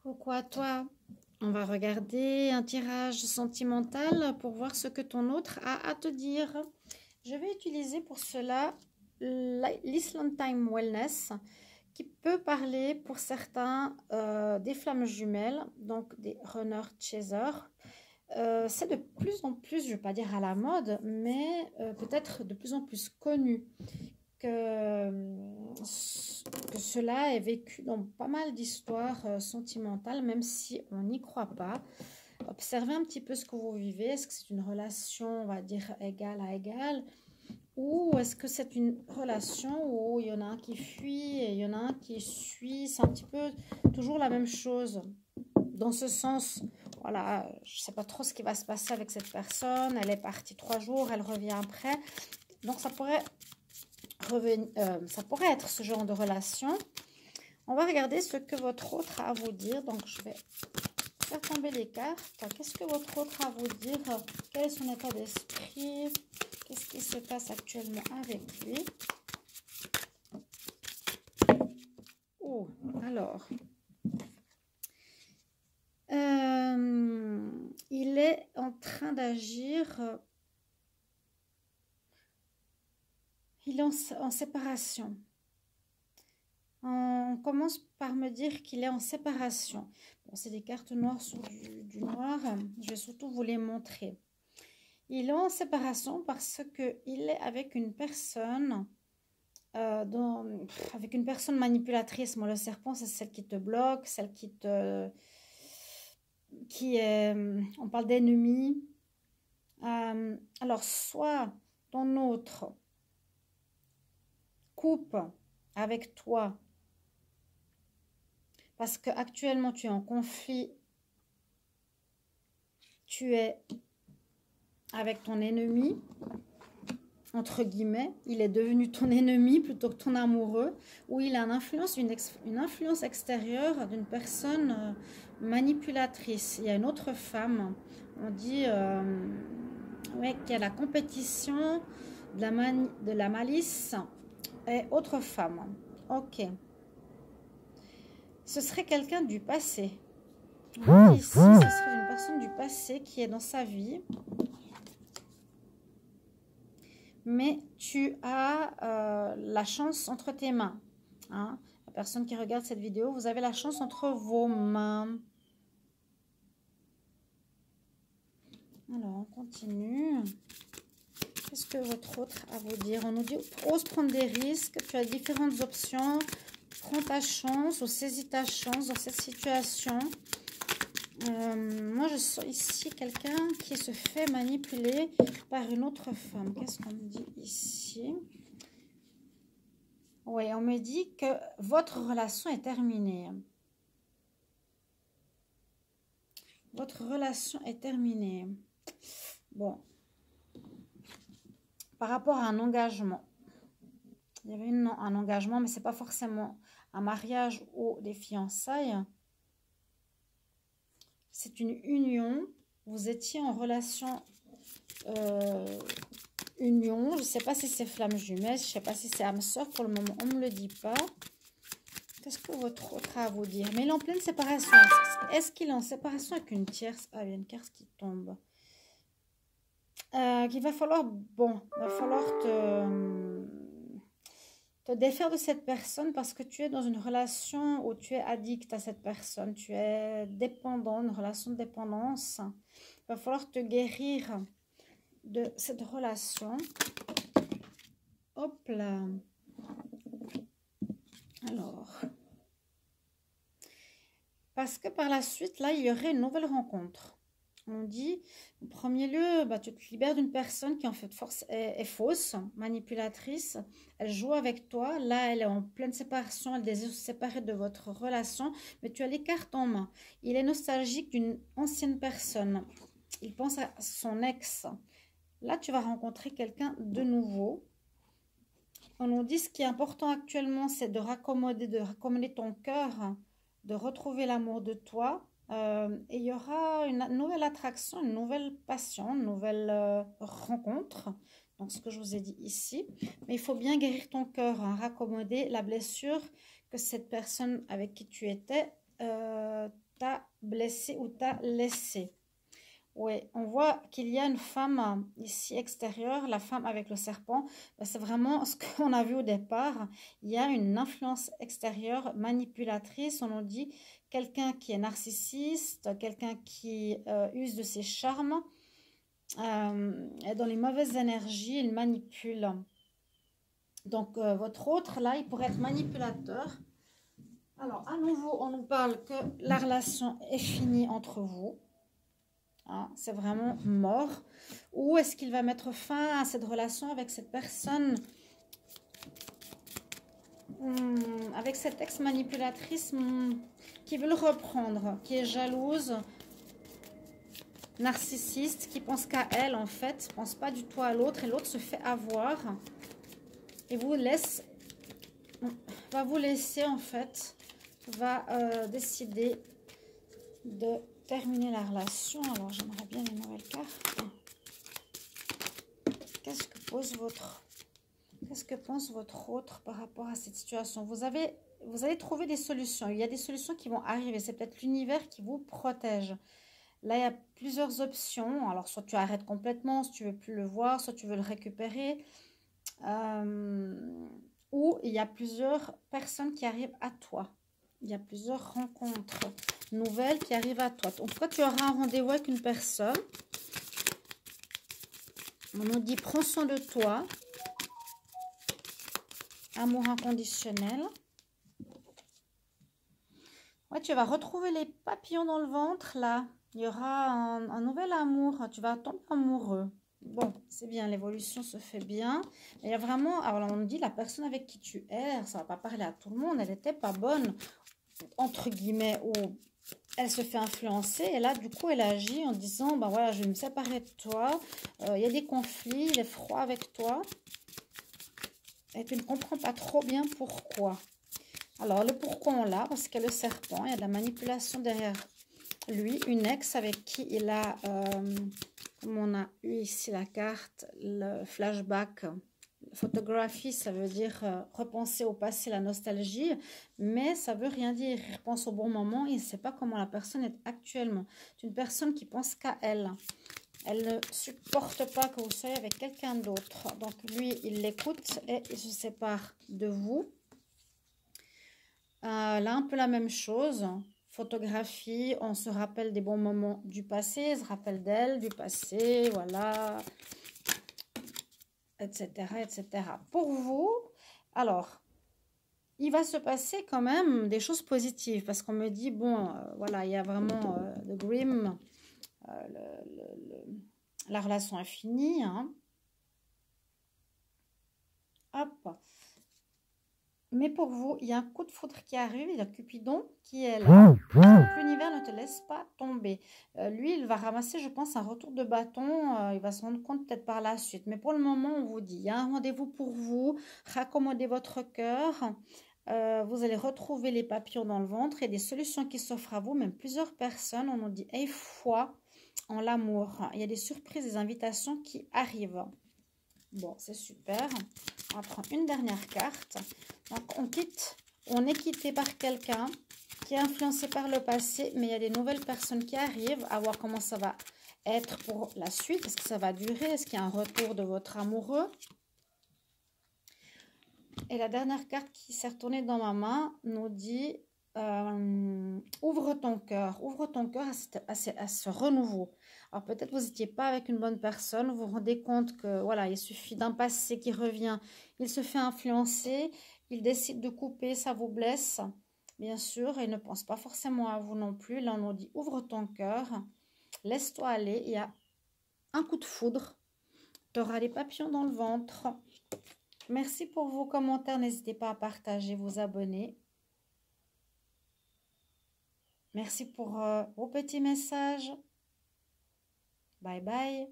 Coucou à toi. On va regarder un tirage sentimental pour voir ce que ton autre a à te dire. Je vais utiliser pour cela l'Island Time Wellness qui peut parler pour certains des flammes jumelles, donc des runners chasers. C'est de plus en plus, je ne vais pas dire à la mode, mais peut-être de plus en plus connu que, que cela est vécu dans pas mal d'histoires sentimentales, même si on n'y croit pas. Observez un petit peu ce que vous vivez. Est-ce que c'est une relation, on va dire, égal à égal, ou est-ce que c'est une relation où il y en a un qui fuit et il y en a un qui suit? C'est un petit peu toujours la même chose. Dans ce sens, voilà, je ne sais pas trop ce qui va se passer avec cette personne. Elle est partie 3 jours, elle revient après. Donc ça pourrait être ce genre de relation. On va regarder ce que votre autre a à vous dire. Donc je vais faire tomber les cartes. Qu'est-ce que votre autre a à vous dire? Quel est son état d'esprit? Qu'est-ce qui se passe actuellement avec lui? Oh, alors. Il est en train d'agir. Il est en séparation. On commence par me dire qu'il est en séparation. Bon, c'est des cartes noires sur du noir. Je vais surtout vous les montrer. Il est en séparation parce qu'il est avec une personne, avec une personne manipulatrice. Moi, le serpent, c'est celle qui te bloque, celle qui est, on parle d'ennemi. Alors, soit ton autre coupe avec toi parce qu'actuellement tu es en conflit, tu es avec ton ennemi, entre guillemets, il est devenu ton ennemi plutôt que ton amoureux, ou il a une influence extérieure d'une personne manipulatrice. Il y a une autre femme, on dit ouais, qu'il y a la compétition, de la malice et autre femme. Ok. Ce serait quelqu'un du passé. Ici, ce serait une personne du passé qui est dans sa vie. Mais tu as la chance entre tes mains. Hein? La personne qui regarde cette vidéo, vous avez la chance entre vos mains. Alors, on continue. Qu'est-ce que votre autre a à vous dire? On nous dit, ose prendre des risques. Tu as différentes options. Prends ta chance ou saisis ta chance dans cette situation. Moi, je sens ici quelqu'un qui se fait manipuler par une autre femme. Qu'est-ce qu'on me dit ici? Oui, on me dit que votre relation est terminée. Votre relation est terminée. Bon. Par rapport à un engagement. Il y avait un engagement, mais ce n'est pas forcément un mariage ou des fiançailles. C'est une union. Vous étiez en relation union. Je ne sais pas si c'est flamme jumelle. Je ne sais pas si c'est âme sœur. Pour le moment, on ne me le dit pas. Qu'est-ce que votre autre a à vous dire? Mais il est en pleine séparation. Est-ce qu'il est en séparation avec une tierce? Ah, il y a une carte qui tombe. Qu'il va falloir, bon, il va falloir te défaire de cette personne parce que tu es dans une relation où tu es addict à cette personne. Tu es dépendant, une relation de dépendance. Il va falloir te guérir de cette relation. Hop là. Alors. Parce que par la suite, là, il y aurait une nouvelle rencontre. On dit, en premier lieu, bah, tu te libères d'une personne qui en fait est fausse, manipulatrice. Elle joue avec toi. Là, elle est en pleine séparation. Elle désire se séparer de votre relation. Mais tu as les cartes en main. Il est nostalgique d'une ancienne personne. Il pense à son ex. Là, tu vas rencontrer quelqu'un de nouveau. On nous dit ce qui est important actuellement, c'est de raccommoder ton cœur, de retrouver l'amour de toi. Et il y aura une nouvelle attraction, une nouvelle passion, une nouvelle rencontre. Donc, ce que je vous ai dit ici. Mais il faut bien guérir ton cœur, hein, raccommoder la blessure que cette personne avec qui tu étais t'a blessé ou t'a laissé. Oui, on voit qu'il y a une femme ici extérieure, la femme avec le serpent. C'est vraiment ce qu'on a vu au départ. Il y a une influence extérieure manipulatrice. On nous dit quelqu'un qui est narcissiste, quelqu'un qui use de ses charmes. Est dans les mauvaises énergies, il manipule. Donc, votre autre, là, il pourrait être manipulateur. Alors, à nouveau, on nous parle que la relation est finie entre vous. Hein, c'est vraiment mort. Ou est-ce qu'il va mettre fin à cette relation avec cette personne, avec cette ex-manipulatrice qui veut le reprendre, qui est jalouse, narcissiste, qui pense qu'à elle, en fait, pense pas du tout à l'autre, et l'autre se fait avoir et vous laisse, va vous laisser, en fait, va décider de terminer la relation. Alors, j'aimerais bien les nouvelles cartes. Qu'est-ce que pense votre autre par rapport à cette situation? Vous allez trouver des solutions. Il y a des solutions qui vont arriver. C'est peut-être l'univers qui vous protège. Là, il y a plusieurs options. Alors, soit tu arrêtes complètement, si tu veux plus le voir, soit tu veux le récupérer. Ou il y a plusieurs personnes qui arrivent à toi. Il y a plusieurs rencontres nouvelles qui arrivent à toi. Donc, toi, tu auras un rendez-vous avec une personne. On nous dit, prends soin de toi. Amour inconditionnel. Ouais, tu vas retrouver les papillons dans le ventre, là. Il y aura un nouvel amour. Tu vas tomber amoureux. Bon, c'est bien, l'évolution se fait bien. Il y a vraiment, alors on nous dit, la personne avec qui tu erres, ça ne va pas parler à tout le monde, elle n'était pas bonne, entre guillemets, ou elle se fait influencer. Et là, du coup, elle agit en disant, ben voilà, je vais me séparer de toi. Il y a des conflits, il est froid avec toi. Et tu ne comprends pas trop bien pourquoi. Alors, le pourquoi on l'a, parce qu'il y a le serpent, il y a de la manipulation derrière lui. Une ex avec qui il a, comme on a eu ici la carte, le flashback. Photographie, ça veut dire repenser au passé, la nostalgie, mais ça veut rien dire. Il repense au bon moment, il ne sait pas comment la personne est actuellement. C'est une personne qui pense qu'à elle. Elle ne supporte pas que vous soyez avec quelqu'un d'autre. Donc lui, il l'écoute et il se sépare de vous. Là, un peu la même chose. Photographie, on se rappelle des bons moments du passé, se rappelle d'elle, du passé, voilà, etc., etc. Pour vous, alors, il va se passer quand même des choses positives, parce qu'on me dit, bon, voilà, il y a vraiment le Grimm, la relation est finie, hein. Hop. Mais pour vous, il y a un coup de foudre qui arrive, il y a Cupidon qui est là. L'univers ne te laisse pas tomber. Lui, il va ramasser, je pense, un retour de bâton. Il va se rendre compte peut-être par la suite. Mais pour le moment, on vous dit, il y a un rendez-vous pour vous. Raccommodez votre cœur. Vous allez retrouver les papillons dans le ventre. Il y a des solutions qui s'offrent à vous, même plusieurs personnes. On nous dit, aie foi en l'amour. Il y a des surprises, des invitations qui arrivent. Bon, c'est super. On va prendre une dernière carte. Donc, on est quitté par quelqu'un qui est influencé par le passé, mais il y a des nouvelles personnes qui arrivent, à voir comment ça va être pour la suite. Est-ce que ça va durer? Est-ce qu'il y a un retour de votre amoureux? Et la dernière carte qui s'est retournée dans ma main nous dit ouvre ton cœur à ce renouveau. Alors peut-être vous n'étiez pas avec une bonne personne, vous vous rendez compte que voilà, il suffit d'un passé qui revient, il se fait influencer, il décide de couper, ça vous blesse, bien sûr, et ne pense pas forcément à vous non plus. Là on nous dit ouvre ton cœur, laisse-toi aller, il y a un coup de foudre, tu auras les papillons dans le ventre. Merci pour vos commentaires, n'hésitez pas à partager, vous abonner. Merci pour vos petits messages. Bye bye.